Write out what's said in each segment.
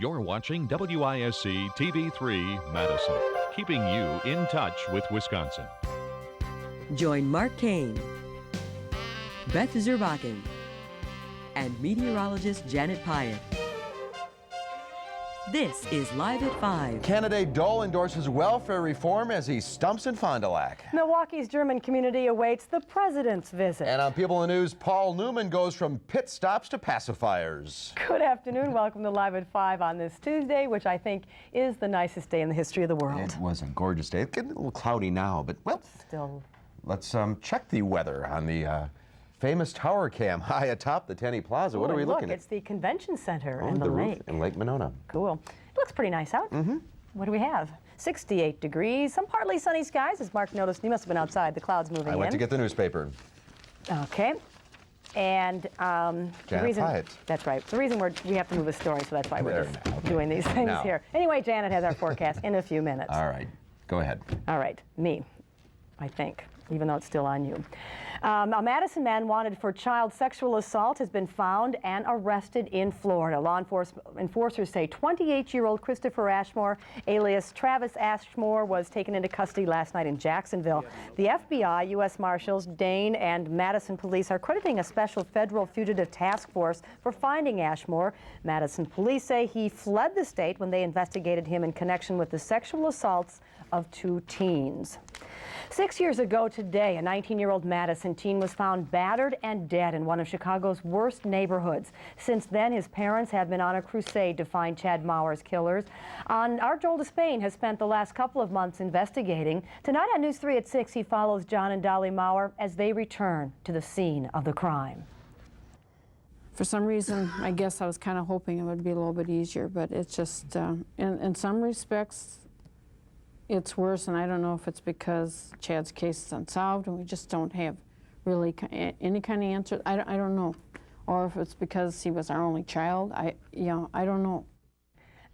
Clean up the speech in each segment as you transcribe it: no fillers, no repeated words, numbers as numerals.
You're watching WISC TV3 Madison, keeping you in touch with Wisconsin. Join Mark Kane, Beth Zerbakken, and meteorologist Janet Pyatt. This is Live at 5. Candidate Dole endorses welfare reform as he stumps in Fond du Lac. Milwaukee's German community awaits the president's visit. And on People in the News, Paul Newman goes from pit stops to pacifiers. Good afternoon. Welcome to Live at 5 on this Tuesday, which I think is the nicest day in the history of the world. It was a gorgeous day. It's getting a little cloudy now, but well, Still. Let's check the weather on the famous tower cam high atop the Tenney Plaza. What are we looking at? Look, it's the convention center Oh, and the roof lake. in Lake Monona. Cool. It looks pretty nice out. What do we have? 68 degrees, some partly sunny skies, as Mark noticed. He must have been outside. The clouds moving in. I went to get the newspaper. Okay. And the reason, Pyatt. that's right. The reason we have to move a story, so that's why we're There, just okay. doing these things Now. here. Anyway, Janet has our forecast in a few minutes. All right, go ahead. All right, me, I think, even though it's still on you. A Madison man wanted for child sexual assault has been found and arrested in Florida. Law enforcers say 28-year-old Christopher Ashmore, alias Travis Ashmore, was taken into custody last night in Jacksonville. The FBI, U.S. Marshals, Dane, and Madison police are crediting a special federal fugitive task force for finding Ashmore. Madison police say he fled the state when they investigated him in connection with the sexual assaults of 2 teens. 6 years ago today, a 19-year-old Madison teen was found battered and dead in one of Chicago's worst neighborhoods. Since then, his parents have been on a crusade to find Chad Mauer's killers. Our Joel Despain has spent the last couple of months investigating. Tonight on News 3 at 6, he follows John and Dolly Mauer as they return to the scene of the crime. For some reason, I guess I was kind of hoping it would be a little bit easier, but it's just, in some respects, it's worse, and I don't know if it's because Chad's case is unsolved and we just don't have really any kind of answer. I don't know. Or if it's because he was our only child. I don't know.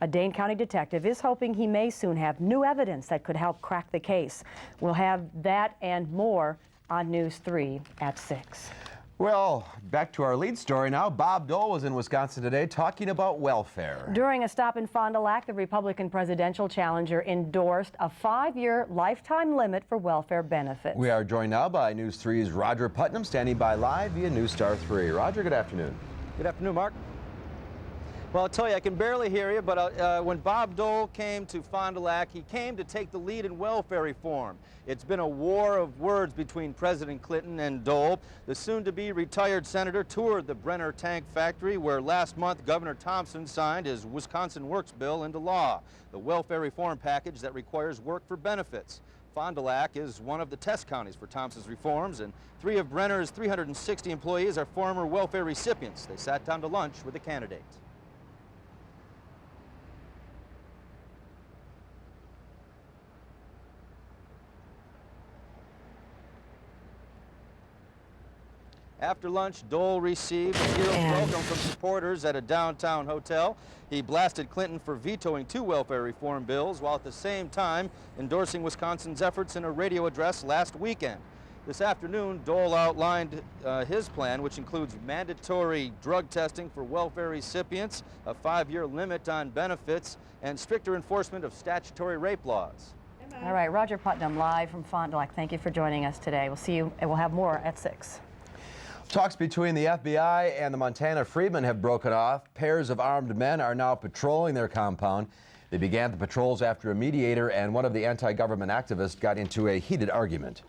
A Dane County detective is hoping he may soon have new evidence that could help crack the case. We'll have that and more on News 3 at 6. Well, back to our lead story now. Bob Dole was in Wisconsin today talking about welfare. During a stop in Fond du Lac, the Republican presidential challenger endorsed a 5-year lifetime limit for welfare benefits. We are joined now by News 3's Roger Putnam, standing by live via News Star 3. Roger, good afternoon. Good afternoon, Mark. Well, I'll tell you, I can barely hear you, but when Bob Dole came to Fond du Lac, he came to take the lead in welfare reform. It's been a war of words between President Clinton and Dole. The soon-to-be retired senator toured the Brenner Tank Factory, where last month Governor Thompson signed his Wisconsin Works bill into law, the welfare reform package that requires work for benefits. Fond du Lac is one of the test counties for Thompson's reforms, and 3 of Brenner's 360 employees are former welfare recipients. They sat down to lunch with the candidate. After lunch, Dole received a hero's welcome from supporters at a downtown hotel. He blasted Clinton for vetoing 2 welfare reform bills, while at the same time endorsing Wisconsin's efforts in a radio address last weekend. This afternoon, Dole outlined his plan, which includes mandatory drug testing for welfare recipients, a 5-year limit on benefits, and stricter enforcement of statutory rape laws. All right, Roger Putnam, live from Fond du Lac. Thank you for joining us today. We'll see you, and we'll have more at 6. Talks between the FBI and the Montana Freedmen have broken off. Pairs of armed men are now patrolling their compound. They began the patrols after a mediator and one of the anti-government activists got into a heated argument.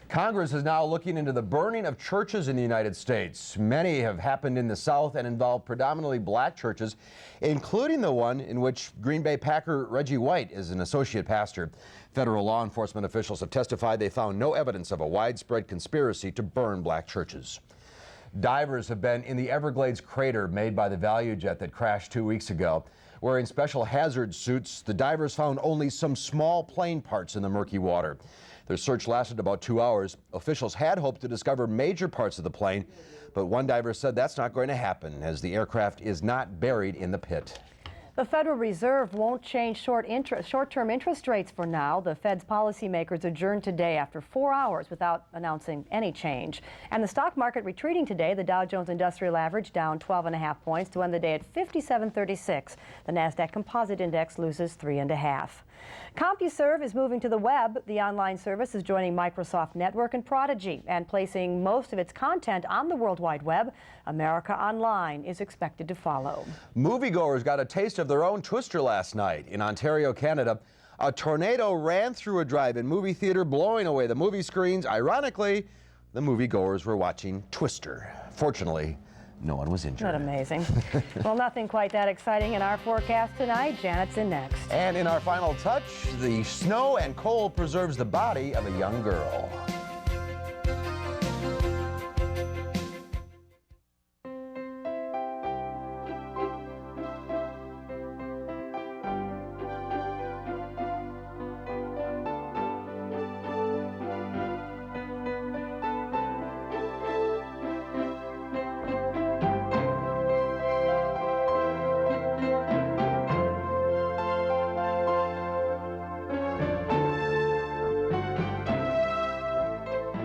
Congress is now looking into the burning of churches in the United States. Many have happened in the South and involve predominantly black churches, including the one in which Green Bay Packer Reggie White is an associate pastor. Federal law enforcement officials have testified they found no evidence of a widespread conspiracy to burn black churches. Divers have been in the Everglades crater made by the Value jet that crashed 2 weeks ago. Wearing special hazard suits, the divers found only some small plane parts in the murky water. Their search lasted about 2 hours. Officials had hoped to discover major parts of the plane, but one diver said that's not going to happen as the aircraft is not buried in the pit. The Federal Reserve won't change short-term interest rates for now. The Fed's policymakers adjourned today after 4 hours without announcing any change. And the stock market retreating today. The Dow Jones Industrial Average down 12.5 points to end the day at 5736. The NASDAQ Composite Index loses 3.5. CompuServe is moving to the web. The online service is joining Microsoft Network and Prodigy and placing most of its content on the World Wide Web. America Online is expected to follow. Moviegoers got a taste of their own Twister last night. In Ontario, Canada, a tornado ran through a drive-in movie theater, blowing away the movie screens. Ironically, the moviegoers were watching Twister. Fortunately, no one was injured. Not amazing. Well, nothing quite that exciting in our forecast tonight. Janet's in next. And in our final touch, the snow and cold preserves the body of a young girl.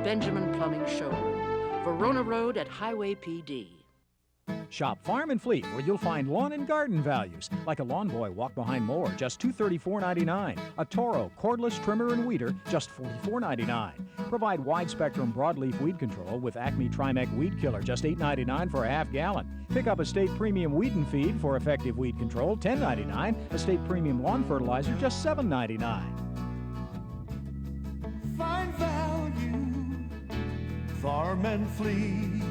Benjamin Plumbing Showroom, Verona Road at Highway PD. Shop Farm and Fleet, where you'll find lawn and garden values, like a Lawn Boy walk-behind mower, just $234.99. A Toro cordless trimmer and weeder, just $44.99. Provide wide-spectrum broadleaf weed control with Acme Trimec Weed Killer, just $8.99 for a half gallon. Pick up Estate Premium Weed and Feed for effective weed control, $10.99. Estate Premium Lawn Fertilizer, just $7.99. Find value, Farm and Fleet.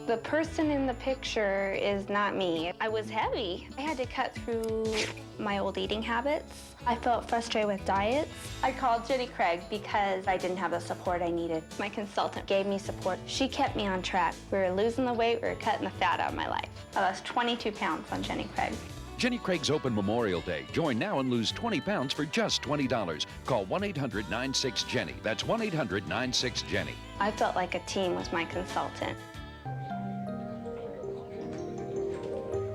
The person in the picture is not me. I was heavy. I had to cut through my old eating habits. I felt frustrated with diets. I called Jenny Craig because I didn't have the support I needed. My consultant gave me support. She kept me on track. We were losing the weight, we were cutting the fat out of my life. I lost 22 pounds on Jenny Craig. Jenny Craig's open Memorial Day. Join now and lose 20 pounds for just $20. Call 1-800-96-JENNY. That's 1-800-96-JENNY. I felt like a team was my consultant.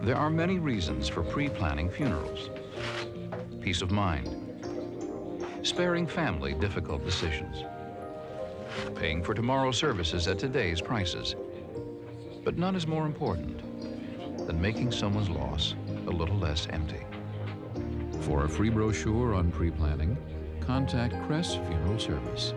There are many reasons for pre-planning funerals. Peace of mind, sparing family difficult decisions, paying for tomorrow's services at today's prices. But none is more important than making someone's loss a little less empty. For a free brochure on pre-planning, contact Crest Funeral Service.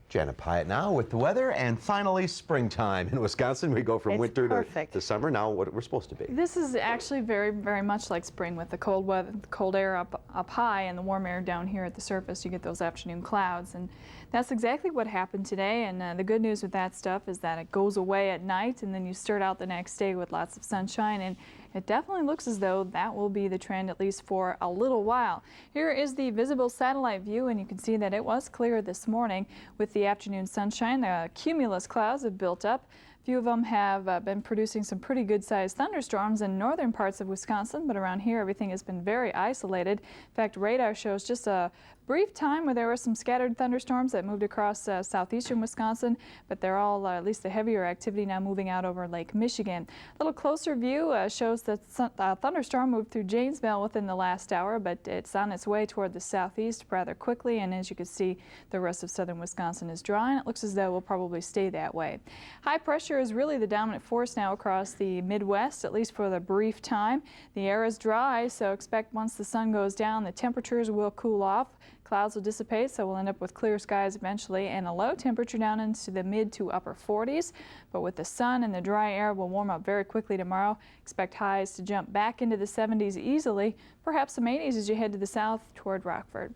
Janet Pyatt now with the weather, and finally springtime in Wisconsin. We go from winter to summer. Now what we're supposed to be. This is actually very, very much like spring with the cold weather, the cold air up high and the warm air down here at the surface. You get those afternoon clouds, and that's exactly what happened today. And the good news with that stuff is that it goes away at night, and then you start out the next day with lots of sunshine. And it definitely looks as though that will be the trend, at least for a little while. Here is the visible satellite view, and you can see that it was clear this morning with the afternoon sunshine. The cumulus clouds have built up. A few of them have been producing some pretty good-sized thunderstorms in northern parts of Wisconsin, but around here everything has been very isolated. In fact, radar shows just a brief time where there were some scattered thunderstorms that moved across southeastern Wisconsin, but they're all, at least the heavier activity, now moving out over Lake Michigan. A little closer view shows that a thunderstorm moved through Janesville within the last hour, but it's on its way toward the southeast rather quickly, and as you can see, the rest of southern Wisconsin is dry, and it looks as though it will probably stay that way. High pressure is really the dominant force now across the Midwest, at least for the brief time. The air is dry, so expect once the sun goes down, the temperatures will cool off. Clouds will dissipate, so we'll end up with clear skies eventually, and a low temperature down into the mid to upper 40s. But with the sun and the dry air, will warm up very quickly tomorrow. Expect highs to jump back into the 70s easily, perhaps some 80s as you head to the south toward Rockford.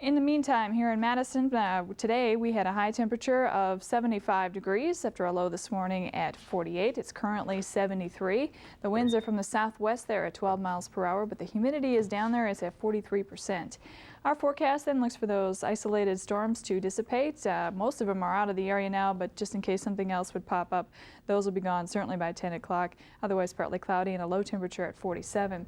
In the meantime, here in Madison, today we had a high temperature of 75 degrees after a low this morning at 48. It's currently 73. The winds are from the southwest there at 12 miles per hour, but the humidity is down there. It's at 43%. Our forecast then looks for those isolated storms to dissipate. Most of them are out of the area now, but just in case something else would pop up, those will be gone certainly by 10 o'clock. Otherwise partly cloudy and a low temperature at 47.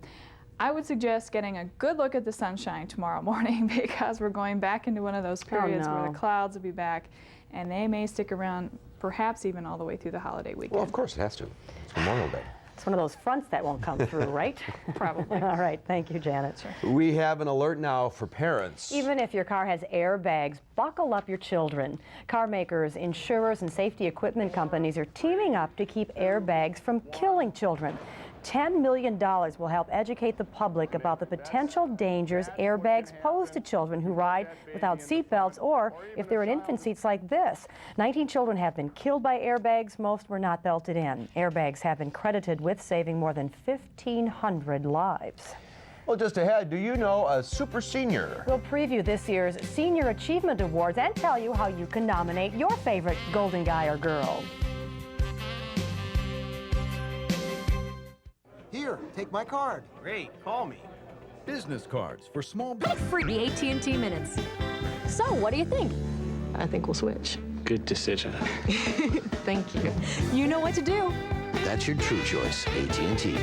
I would suggest getting a good look at the sunshine tomorrow morning because we're going back into one of those periods where the clouds will be back and they may stick around perhaps even all the way through the holiday weekend. Well, of course it has to. It's Memorial Day. It's one of those fronts that won't come through, right? Probably. All right, thank you, Janet. Sure. We have an alert now for parents. Even if your car has airbags, buckle up your children. Car makers, insurers, and safety equipment companies are teaming up to keep airbags from killing children. $10 million will help educate the public about the potential dangers airbags pose to children who ride without seatbelts or if they're in infant seats like this. 19 children have been killed by airbags. Most were not belted in. Airbags have been credited with saving more than 1,500 lives. Well, just ahead, do you know a super senior? We'll preview this year's Senior Achievement Awards and tell you how you can nominate your favorite golden guy or girl. Here, take my card. Great, call me. Business cards for small... Free AT&T minutes. So, what do you think? I think we'll switch. Good decision. Thank you. You know what to do. That's your true choice, AT&T.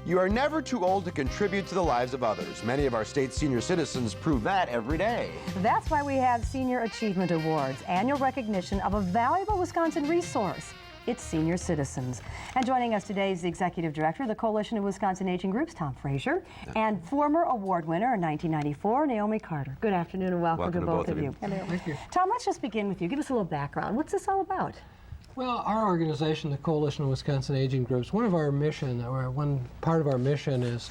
You are never too old to contribute to the lives of others. Many of our state's senior citizens prove that every day. That's why we have Senior Achievement Awards, annual recognition of a valuable Wisconsin resource. It's senior citizens. And joining us today is the Executive Director of the Coalition of Wisconsin Aging Groups, Tom Frazier, and former award winner in 1994, Naomi Carter. Good afternoon and welcome to both of you. Hello. Thank you. Tom, let's just begin with you. Give us a little background. What's this all about? Well, our organization, the Coalition of Wisconsin Aging Groups, one part of our mission is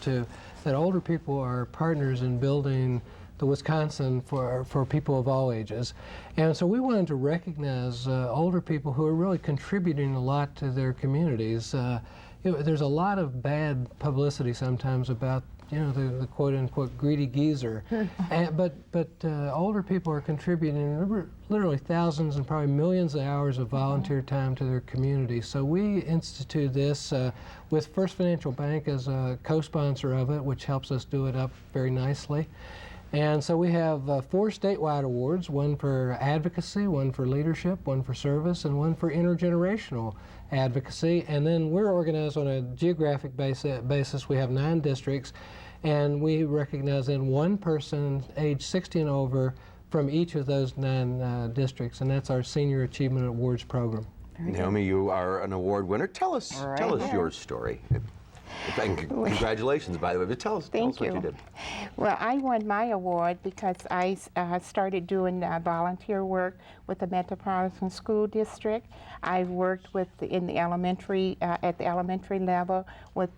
that older people are partners in building the Wisconsin for people of all ages. And so we wanted to recognize older people who are really contributing a lot to their communities. There's a lot of bad publicity sometimes about the quote-unquote greedy geezer. But older people are contributing literally thousands and probably millions of hours of volunteer time to their community. So we instituted this with First Financial Bank as a co-sponsor of it, which helps us do it up very nicely. And so we have 4 statewide awards, one for advocacy, one for leadership, one for service, and one for intergenerational advocacy. And then we're organized on a geographic basis. We have 9 districts, and we recognize in one person age 60 and over from each of those 9 districts, and that's our Senior Achievement Awards program. Naomi, you are an award winner. Tell us your story. Congratulations, by the way. But tell us what you did. Well, I won my award because I started doing volunteer work with the Metropolitan School District. I worked in the elementary at the elementary level with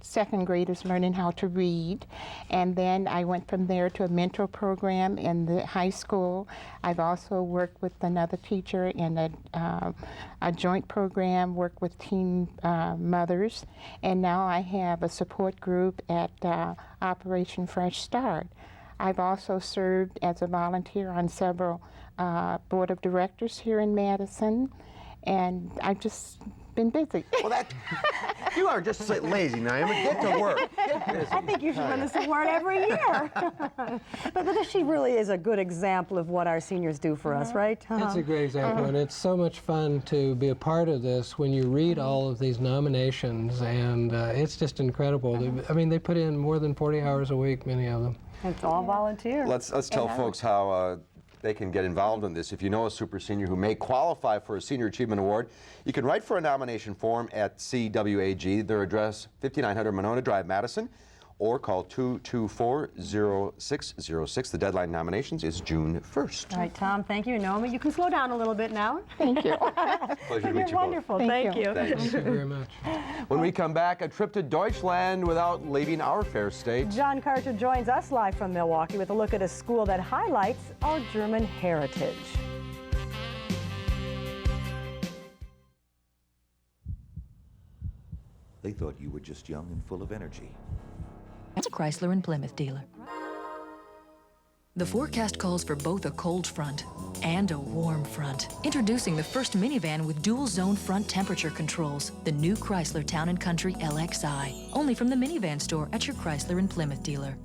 second graders learning how to read, and then I went from there to a mentor program in the high school. I've also worked with another teacher in a joint program, worked with teen mothers, and now I have a support group at Operation Fresh Start. I've also served as a volunteer on several board of directors here in Madison, and I've just been busy. Well, you are just lazy, Naomi. Get to work. I think you should win this award every year. but she really is a good example of what our seniors do for us, right? It's a great example, and it's so much fun to be a part of this when you read all of these nominations, and it's just incredible. I mean, they put in more than 40 hours a week, many of them. It's all volunteer. Let's tell folks how they can get involved in this. If you know a super senior who may qualify for a Senior Achievement Award, you can write for a nomination form at CWAG, their address 5900 Monona Drive, Madison, or call 224-0606. The deadline nominations is June 1st. All right, Tom, thank you. Naomi, you can slow down a little bit now. Thank you. Pleasure to meet you wonderful. both. Thank you. Thank you very much. When we come back, a trip to Deutschland without leaving our fair state. John Carter joins us live from Milwaukee with a look at a school that highlights our German heritage. They thought you were just young and full of energy. It's a Chrysler and Plymouth dealer. The forecast calls for both a cold front and a warm front. Introducing the first minivan with dual zone front temperature controls, the new Chrysler Town & Country LXI. Only from the minivan store at your Chrysler and Plymouth dealer.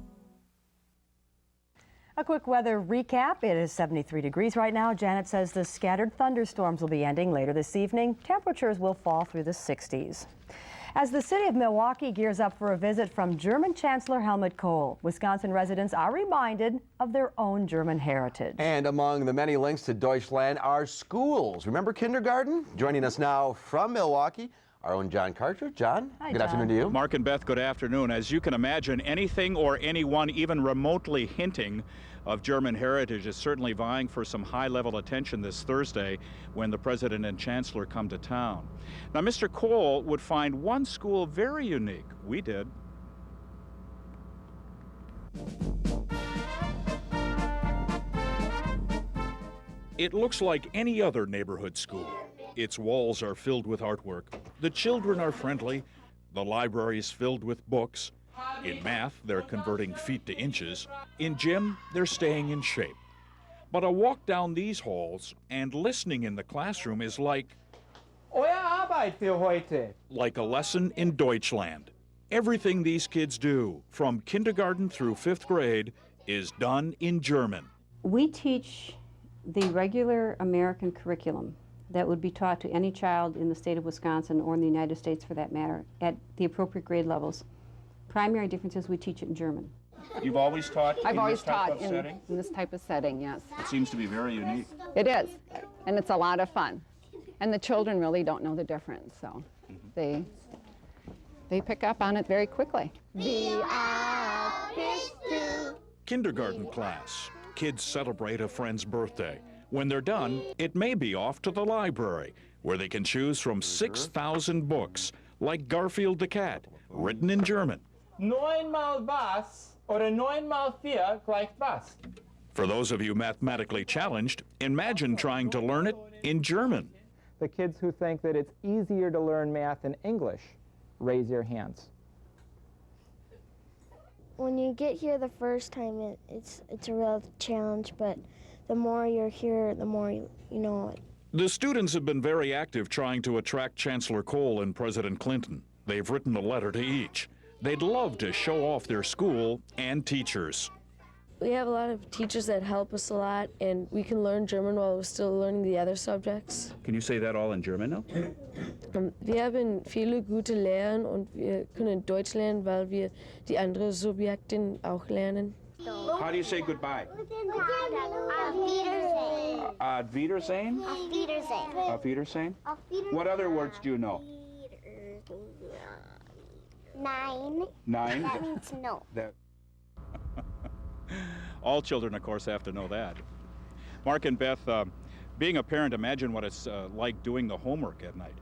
A quick weather recap. It is 73 degrees right now. Janet says the scattered thunderstorms will be ending later this evening. Temperatures will fall through the 60s. As the city of Milwaukee gears up for a visit from German Chancellor Helmut Kohl, Wisconsin residents are reminded of their own German heritage. And among the many links to Deutschland are schools. Remember kindergarten? Joining us now from Milwaukee, our own John Carter. John, Hi, good John. afternoon to you. Mark and Beth, good afternoon. As you can imagine, anything or anyone even remotely hinting of German heritage is certainly vying for some high-level attention this Thursday when the President and Chancellor come to town. Now, Mr. Kohl would find one school very unique. We did. It looks like any other neighborhood school. Its walls are filled with artwork. The children are friendly. The library is filled with books. In math, they're converting feet to inches. In gym, they're staying in shape. But a walk down these halls and listening in the classroom is like a lesson in Deutschland. Everything these kids do, from kindergarten through 5th grade, is done in German. We teach the regular American curriculum that would be taught to any child in the state of Wisconsin or in the United States for that matter at the appropriate grade levels. Primary difference is we teach it in German. You've always taught I've in always this type taught of setting? in this type of setting, yes. It seems to be very unique. It is, and it's a lot of fun. And the children really don't know the difference, so they pick up on it very quickly. Kindergarten class. Kids celebrate a friend's birthday. When they're done, it may be off to the library, where they can choose from 6,000 books, like Garfield the Cat, written in German. 9 mal was oder 9 mal 4 gleich was. For those of you mathematically challenged, imagine trying to learn it in German. The kids who think that it's easier to learn math in English, raise your hands. When you get here the first time, it's a real challenge, but the more you're here, the more you know it. The students have been very active trying to attract Chancellor Kohl and President Clinton. They've written a letter to each. They'd love to show off their school and teachers. We have a lot of teachers that help us a lot, and we can learn German while we're still learning the other subjects. Can you say that all in German now? Wir haben viele gute Lehrer und wir können Deutsch lernen, weil wir die anderen Subjekte auch lernen. How do you say goodbye? Auf Wiedersehen. Auf Wiedersehen. Auf Wiedersehen. What other words do you know? 9. 9. That means no. That. All children, of course, have to know that. Mark and Beth, being a parent, imagine what it's like doing the homework at night.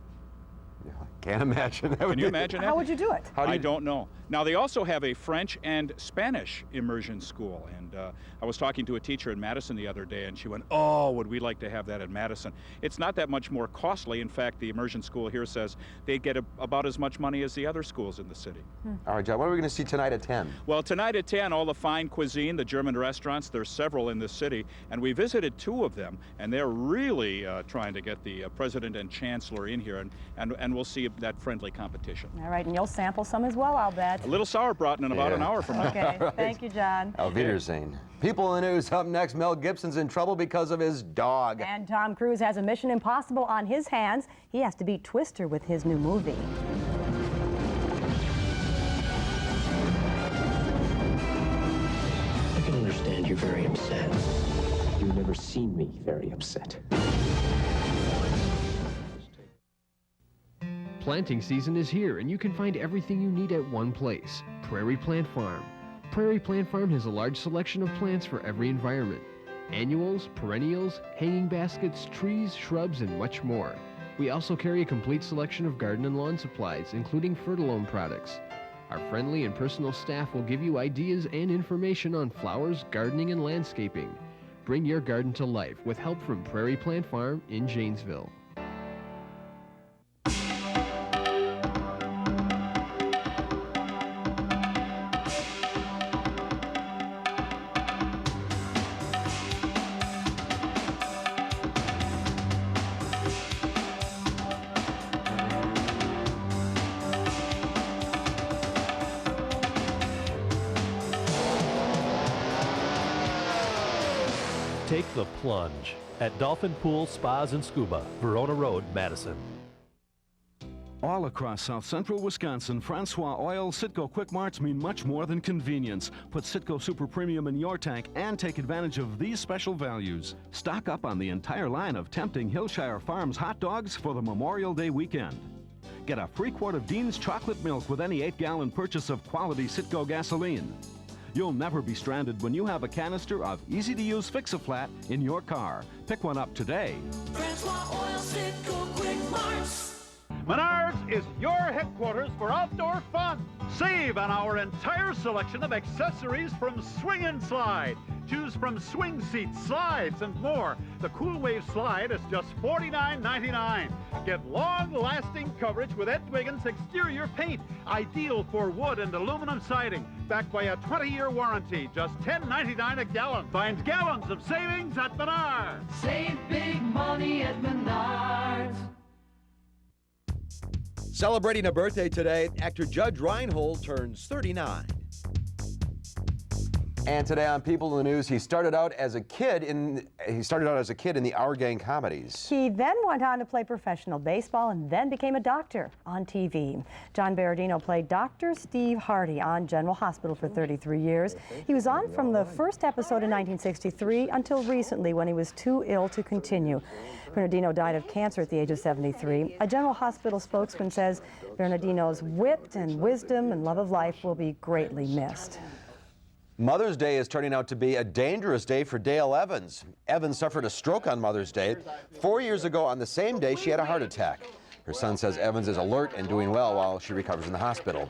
Yeah, can't imagine. Can you imagine that? How would you do it? I don't know. Now, they also have a French and Spanish immersion school. And I was talking to a teacher in Madison the other day, and she went, oh, would we like to have that in Madison? It's not that much more costly. In fact, the immersion school here says they get about as much money as the other schools in the city. All right, John, what are we going to see tonight at 10? Well, tonight at 10, all the fine cuisine, the German restaurants, there's several in the city, and we visited 2 of them, and they're really trying to get the President and Chancellor in here, and we'll see that friendly competition. All right, and you'll sample some as well, I'll bet. A little sauerbraten in about an hour from now. Okay, Right. thank you, John. Auf Wiedersehen. People in the news up next. Mel Gibson's in trouble because of his dog. And Tom Cruise has a Mission Impossible on his hands. He has to beat Twister with his new movie. I can understand you're very upset. You've never seen me very upset. Planting season is here, and you can find everything you need at one place, Prairie Plant Farm. Prairie Plant Farm has a large selection of plants for every environment. Annuals, perennials, hanging baskets, trees, shrubs, and much more. We also carry a complete selection of garden and lawn supplies, including Fertilome products. Our friendly and personal staff will give you ideas and information on flowers, gardening, and landscaping. Bring your garden to life with help from Prairie Plant Farm in Janesville. Take the plunge at Dolphin Pool Spas and Scuba, Verona Road, Madison. All across south central Wisconsin, Francois Oil Citgo Quick Marts mean much more than convenience. Put Citgo Super Premium in your tank and take advantage of these special values. Stock up on the entire line of tempting Hillshire Farms hot dogs for the Memorial Day weekend. Get a free quart of Dean's chocolate milk with any 8-gallon purchase of quality Citgo gasoline. You'll never be stranded when you have a canister of easy-to-use Fix-A-Flat in your car. Pick one up today. Francois Oil Citgo Quick Marts. Menards is your headquarters for outdoor fun. Save on our entire selection of accessories from Swing and Slide. Choose from swing seats, slides, and more. The Cool Wave Slide is just $49.99. Get long-lasting coverage with Ed Wiggins exterior paint, ideal for wood and aluminum siding, backed by a 20-year warranty, just $10.99 a gallon. Find gallons of savings at Menards. Save big money at Menards. Celebrating a birthday today, actor Judge Reinhold turns 39. And today on People in the News, he started out as a kid in the Our Gang comedies. He then went on to play professional baseball and then became a doctor on TV. John Berardino played Dr. Steve Hardy on General Hospital for 33 years. He was on from the first episode in 1963 until recently when he was too ill to continue. Bernardino died of cancer at the age of 73. A General Hospital spokesman says Bernardino's wit and wisdom and love of life will be greatly missed. Mother's Day is turning out to be a dangerous day for Dale Evans. Evans suffered a stroke on Mother's Day. 4 years ago on the same day, she had a heart attack. Her son says Evans is alert and doing well while she recovers in the hospital.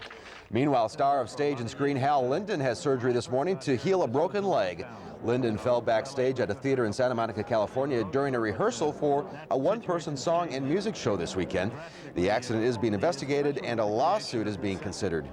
Meanwhile, star of stage and screen Hal Linden has surgery this morning to heal a broken leg. Linden fell backstage at a theater in Santa Monica, California during a rehearsal for a one-person song and music show this weekend. The accident is being investigated and a lawsuit is being considered.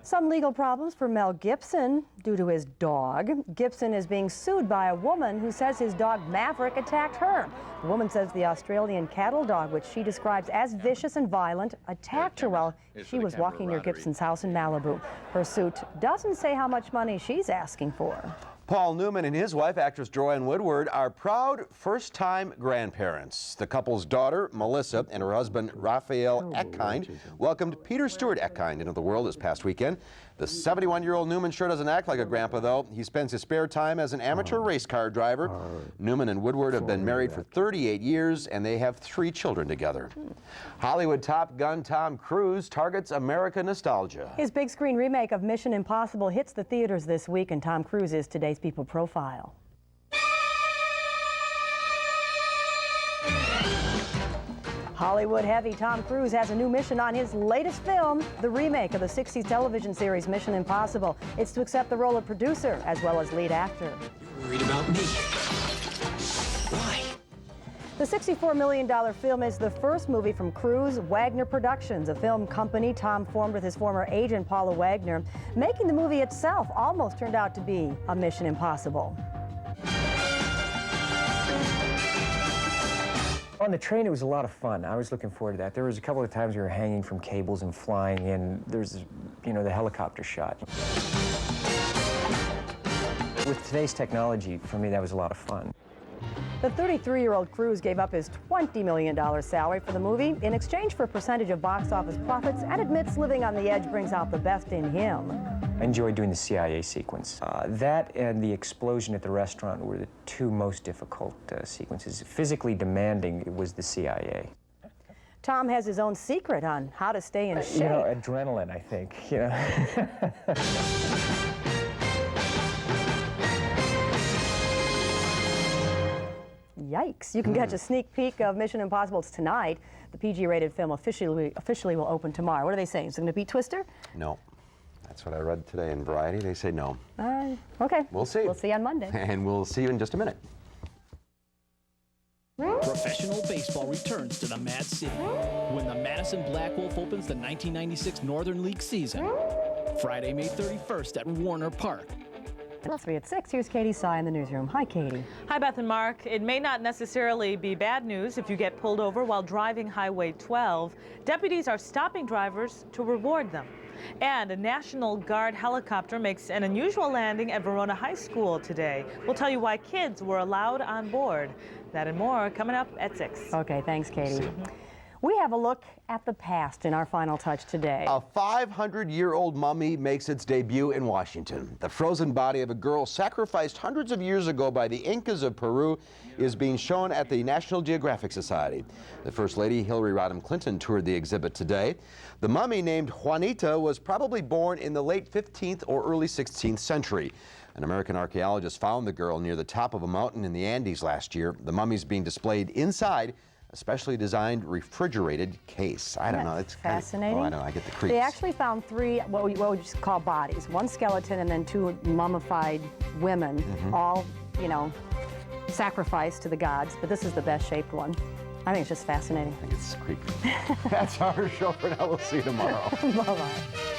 Some legal problems for Mel Gibson due to his dog. Gibson is being sued by a woman who says his dog Maverick attacked her. The woman says the Australian cattle dog, which she describes as vicious and violent, attacked her while she was walking near Gibson's house in Malibu. Her suit doesn't say how much money she's asking for. Paul Newman and his wife, actress Joanne Woodward, are proud first-time grandparents. The couple's daughter, Melissa, and her husband, Raphael Eckkind, welcomed Peter Stewart Eckkind into the world this past weekend. The 71-year-old Newman sure doesn't act like a grandpa, though. He spends his spare time as an amateur race car driver. Newman and Woodward have been married for 38 years, and they have 3 children together. Hollywood Top Gun Tom Cruise targets American nostalgia. His big screen remake of Mission Impossible hits the theaters this week, and Tom Cruise is today's People Profile. Hollywood heavy Tom Cruise has a new mission on his latest film, the remake of the 60s television series Mission Impossible. It's to accept the role of producer as well as lead actor. You're worried about me. Why? The $64 million film is the first movie from Cruise Wagner Productions, a film company Tom formed with his former agent Paula Wagner. Making the movie itself almost turned out to be a Mission Impossible. On the train, it was a lot of fun. I was looking forward to that. There was a couple of times we were hanging from cables and flying in. There's, the helicopter shot. With today's technology, for me, that was a lot of fun. The 33-year-old Cruise gave up his $20 million salary for the movie in exchange for a percentage of box office profits and admits living on the edge brings out the best in him. I enjoyed doing the CIA sequence. That and the explosion at the restaurant were the 2 most difficult sequences. Physically demanding, it was the CIA. Tom has his own secret on how to stay in shape. Adrenaline, I think. Yikes. You can catch a sneak peek of Mission Impossible tonight. The PG-rated film officially will open tomorrow. What are they saying? Is it going to beat Twister? No. That's what I read today in Variety. They say no. Okay. We'll see. We'll see on Monday. And we'll see you in just a minute. Professional baseball returns to the Mad City when the Madison Black Wolf opens the 1996 Northern League season. Friday, May 31st at Warner Park. Let's be at 6. Here's Katie Sy in the newsroom. Hi, Katie. Hi, Beth and Mark. It may not necessarily be bad news if you get pulled over while driving Highway 12. Deputies are stopping drivers to reward them. And a National Guard helicopter makes an unusual landing at Verona High School today. We'll tell you why kids were allowed on board. That and more coming up at 6. Okay, thanks, Katie. We have a look at the past in our final touch today. A 500-year-old mummy makes its debut in Washington. The frozen body of a girl sacrificed hundreds of years ago by the Incas of Peru is being shown at the National Geographic Society. The First Lady, Hillary Rodham Clinton, toured the exhibit today. The mummy, named Juanita, was probably born in the late 15th or early 16th century. An American archaeologist found the girl near the top of a mountain in the Andes last year. The mummy's being displayed inside a specially designed refrigerated case. I don't know. It's fascinating. I don't know. I get the creeps. They actually found three what we just call bodies. One skeleton and then two mummified women, all, you know, sacrificed to the gods. But this is the best shaped one. I think it's just fascinating. I think it's creepy. That's our show for now. We'll see you tomorrow. Bye-bye.